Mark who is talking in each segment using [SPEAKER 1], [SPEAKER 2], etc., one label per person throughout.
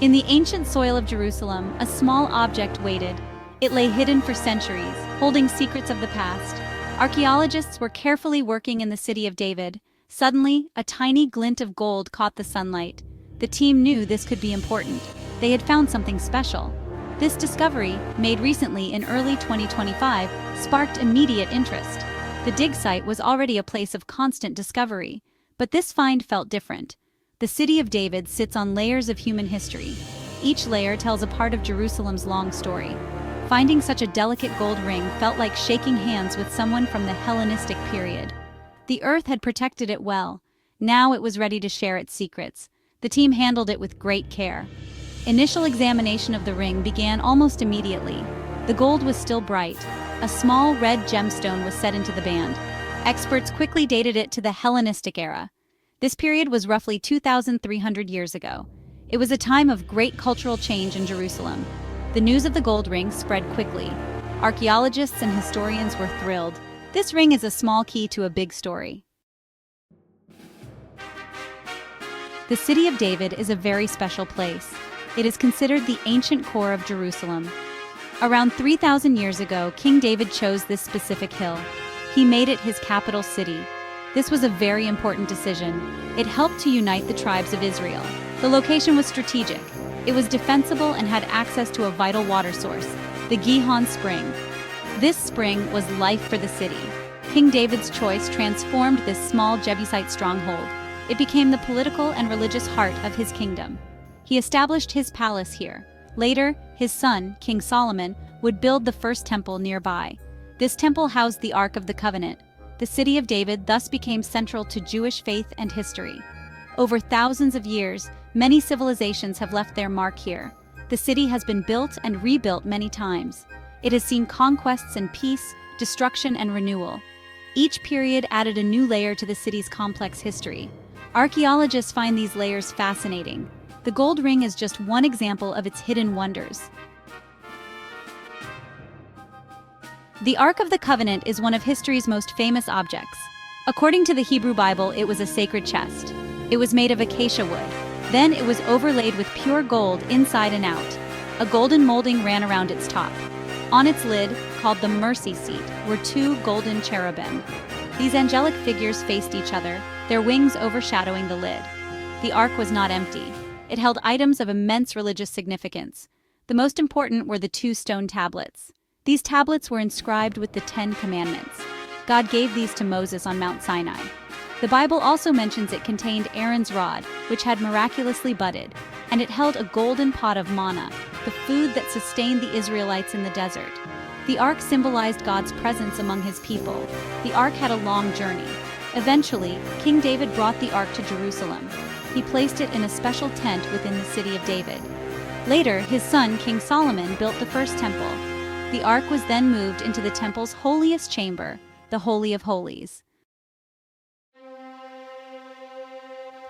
[SPEAKER 1] In the ancient soil of Jerusalem, a small object waited. It lay hidden for centuries, holding secrets of the past. Archaeologists were carefully working in the city of David. Suddenly, a tiny glint of gold caught the sunlight. The team knew this could be important. They had found something special. This discovery, made recently in early 2025, sparked immediate interest. The dig site was already a place of constant discovery, but this find felt different. The city of David sits on layers of human history. Each layer tells a part of Jerusalem's long story. Finding such a delicate gold ring felt like shaking hands with someone from the Hellenistic period. The earth had protected it well. Now it was ready to share its secrets. The team handled it with great care. Initial examination of the ring began almost immediately. The gold was still bright. A small red gemstone was set into the band. Experts quickly dated it to the Hellenistic era. This period was roughly 2,300 years ago. It was a time of great cultural change in Jerusalem. The news of the gold ring spread quickly. Archaeologists and historians were thrilled. This ring is a small key to a big story. The city of David is a very special place. It is considered the ancient core of Jerusalem. Around 3,000 years ago, King David chose this specific hill. He made it his capital city. This was a very important decision. It helped to unite the tribes of Israel. The location was strategic. It was defensible and had access to a vital water source, the Gihon Spring. This spring was life for the city. King David's choice transformed this small Jebusite stronghold. It became the political and religious heart of his kingdom. He established his palace here. Later, his son, King Solomon, would build the first temple nearby. This temple housed the Ark of the Covenant. The city of David thus became central to Jewish faith and history. Over thousands of years, many civilizations have left their mark here. The city has been built and rebuilt many times. It has seen conquests and peace, destruction and renewal. Each period added a new layer to the city's complex history. Archaeologists find these layers fascinating. The gold ring is just one example of its hidden wonders. The Ark of the Covenant is one of history's most famous objects. According to the Hebrew Bible, it was a sacred chest. It was made of acacia wood. Then it was overlaid with pure gold inside and out. A golden molding ran around its top. On its lid, called the mercy seat, were two golden cherubim. These angelic figures faced each other, their wings overshadowing the lid. The ark was not empty. It held items of immense religious significance. The most important were the two stone tablets. These tablets were inscribed with the 10 Commandments. God gave these to Moses on Mount Sinai. The Bible also mentions it contained Aaron's rod, which had miraculously budded, and it held a golden pot of manna, the food that sustained the Israelites in the desert. The ark symbolized God's presence among his people. The ark had a long journey. Eventually, King David brought the ark to Jerusalem. He placed it in a special tent within the city of David. Later, his son, King Solomon, built the first temple. The ark was then moved into the temple's holiest chamber, the Holy of Holies.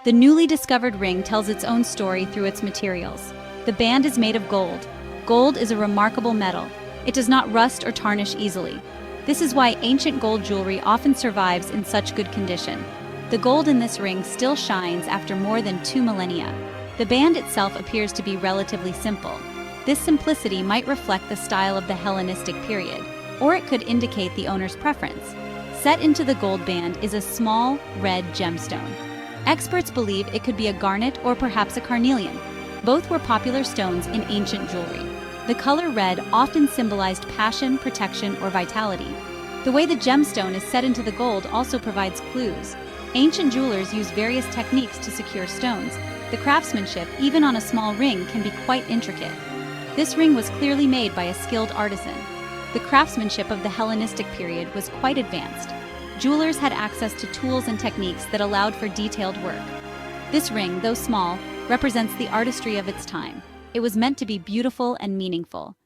[SPEAKER 1] The newly discovered ring tells its own story through its materials. The band is made of gold. Gold is a remarkable metal. It does not rust or tarnish easily. This is why ancient gold jewelry often survives in such good condition. The gold in this ring still shines after more than 2 millennia. The band itself appears to be relatively simple. This simplicity might reflect the style of the Hellenistic period, or it could indicate the owner's preference. Set into the gold band is a small, red gemstone. Experts believe it could be a garnet or perhaps a carnelian. Both were popular stones in ancient jewelry. The color red often symbolized passion, protection, or vitality. The way the gemstone is set into the gold also provides clues. Ancient jewelers use various techniques to secure stones. The craftsmanship, even on a small ring, can be quite intricate. This ring was clearly made by a skilled artisan. The craftsmanship of the Hellenistic period was quite advanced. Jewelers had access to tools and techniques that allowed for detailed work. This ring, though small, represents the artistry of its time. It was meant to be beautiful and meaningful.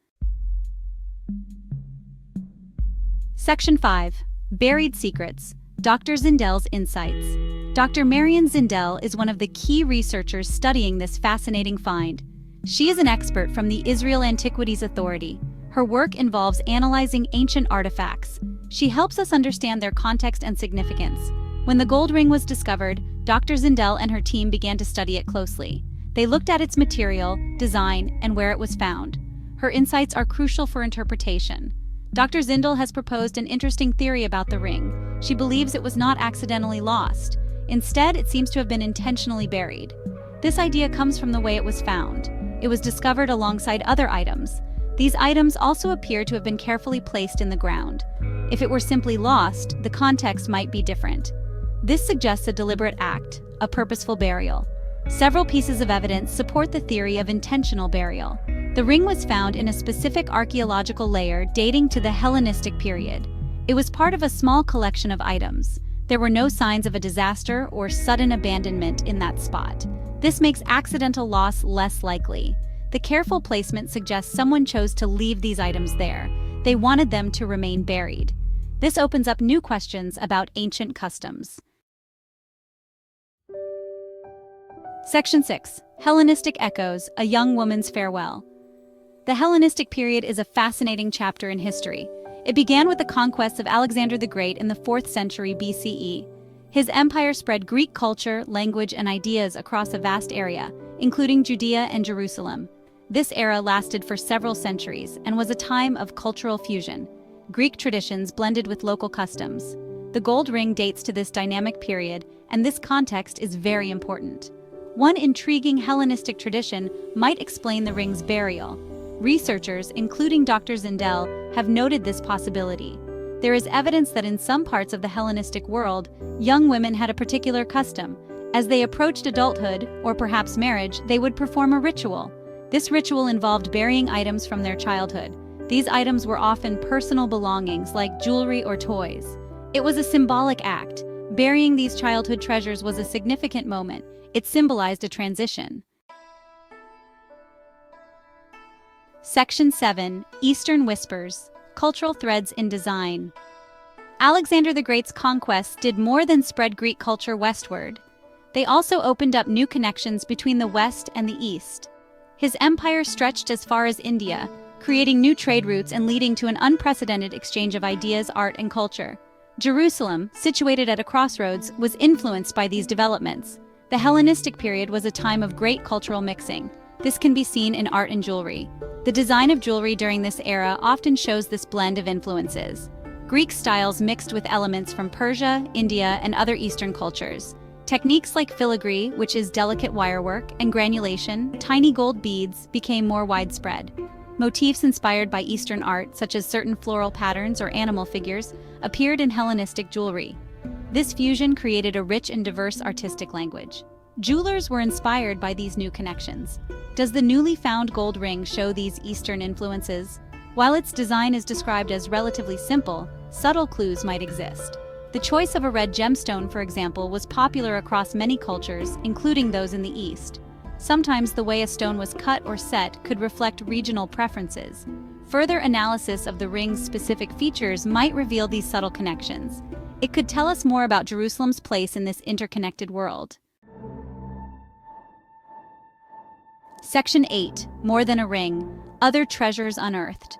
[SPEAKER 1] Section 5. Buried Secrets. Dr. Zindel's Insights. Dr. Marian Zindel is one of the key researchers studying this fascinating find. She is an expert from the Israel Antiquities Authority. Her work involves analyzing ancient artifacts. She helps us understand their context and significance. When the gold ring was discovered, Dr. Zindel and her team began to study it closely. They looked at its material, design, and where it was found. Her insights are crucial for interpretation. Dr. Zindel has proposed an interesting theory about the ring. She believes it was not accidentally lost. Instead, it seems to have been intentionally buried. This idea comes from the way it was found. It was discovered alongside other items. These items also appear to have been carefully placed in the ground. If it were simply lost, the context might be different. This suggests a deliberate act, a purposeful burial. Several pieces of evidence support the theory of intentional burial. The ring was found in a specific archaeological layer dating to the Hellenistic period. It was part of a small collection of items. There were no signs of a disaster or sudden abandonment in that spot. This makes accidental loss less likely. The careful placement suggests someone chose to leave these items there. They wanted them to remain buried. This opens up new questions about ancient customs. Section 6. Hellenistic Echoes, A Young Woman's Farewell. The Hellenistic period is a fascinating chapter in history. It began with the conquests of Alexander the Great in the 4th century BCE. His empire spread Greek culture, language, and ideas across a vast area, including Judea and Jerusalem. This era lasted for several centuries and was a time of cultural fusion. Greek traditions blended with local customs. The gold ring dates to this dynamic period, and this context is very important. One intriguing Hellenistic tradition might explain the ring's burial. Researchers, including Dr. Zindel, have noted this possibility. There is evidence that in some parts of the Hellenistic world, young women had a particular custom. As they approached adulthood, or perhaps marriage, they would perform a ritual. This ritual involved burying items from their childhood. These items were often personal belongings like jewelry or toys. It was a symbolic act. Burying these childhood treasures was a significant moment. It symbolized a transition. Section 7. Eastern Whispers, Cultural Threads in Design. Alexander the Great's conquests did more than spread Greek culture westward. They also opened up new connections between the West and the East. His empire stretched as far as India, creating new trade routes and leading to an unprecedented exchange of ideas, art, and culture. Jerusalem, situated at a crossroads, was influenced by these developments. The Hellenistic period was a time of great cultural mixing. This can be seen in art and jewelry. The design of jewelry during this era often shows this blend of influences. Greek styles mixed with elements from Persia, India, and other Eastern cultures. Techniques like filigree, which is delicate wirework, and granulation, tiny gold beads, became more widespread. Motifs inspired by Eastern art, such as certain floral patterns or animal figures, appeared in Hellenistic jewelry. This fusion created a rich and diverse artistic language. Jewelers were inspired by these new connections. Does the newly found gold ring show these Eastern influences? While its design is described as relatively simple, subtle clues might exist. The choice of a red gemstone, for example, was popular across many cultures, including those in the East. Sometimes the way a stone was cut or set could reflect regional preferences. Further analysis of the ring's specific features might reveal these subtle connections. It could tell us more about Jerusalem's place in this interconnected world. Section 8. More Than a Ring, Other Treasures Unearthed.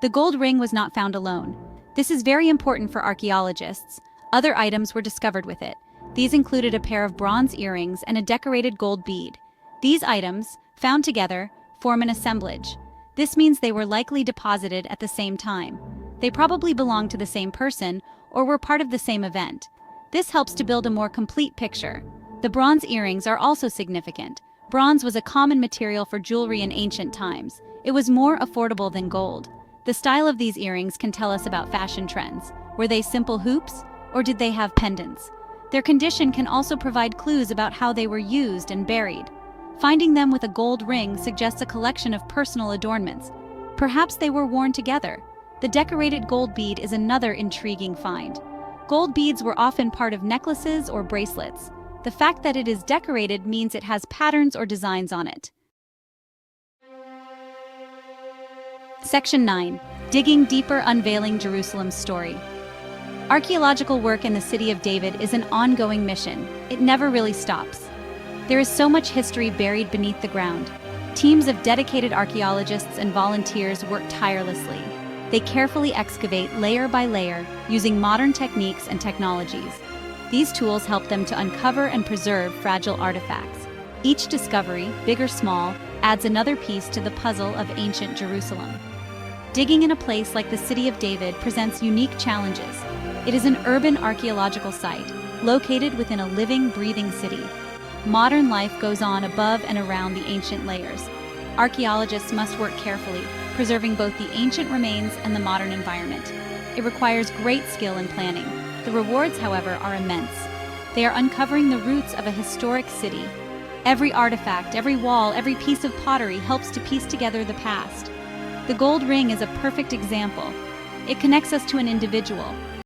[SPEAKER 1] The gold ring was not found alone. This is very important for archaeologists. Other items were discovered with it. These included a pair of bronze earrings and a decorated gold bead. These items, found together, form an assemblage. This means they were likely deposited at the same time. They probably belonged to the same person or were part of the same event. This helps to build a more complete picture. The bronze earrings are also significant. Bronze was a common material for jewelry in ancient times. It was more affordable than gold. The style of these earrings can tell us about fashion trends. Were they simple hoops, or did they have pendants? Their condition can also provide clues about how they were used and buried. Finding them with a gold ring suggests a collection of personal adornments. Perhaps they were worn together. The decorated gold bead is another intriguing find. Gold beads were often part of necklaces or bracelets. The fact that it is decorated means it has patterns or designs on it. Section 9. Digging Deeper, Unveiling Jerusalem's Story. Archaeological work in the city of David is an ongoing mission. It never really stops. There is so much history buried beneath the ground. Teams of dedicated archaeologists and volunteers work tirelessly. They carefully excavate layer by layer using modern techniques and technologies. These tools help them to uncover and preserve fragile artifacts. Each discovery, big or small, adds another piece to the puzzle of ancient Jerusalem. Digging in a place like the City of David presents unique challenges. It is an urban archaeological site, located within a living, breathing city. Modern life goes on above and around the ancient layers. Archaeologists must work carefully, preserving both the ancient remains and the modern environment. It requires great skill and planning. The rewards, however, are immense. They are uncovering the roots of a historic city. Every artifact, every wall, every piece of pottery helps to piece together the past. The gold ring is a perfect example. It connects us to an individual,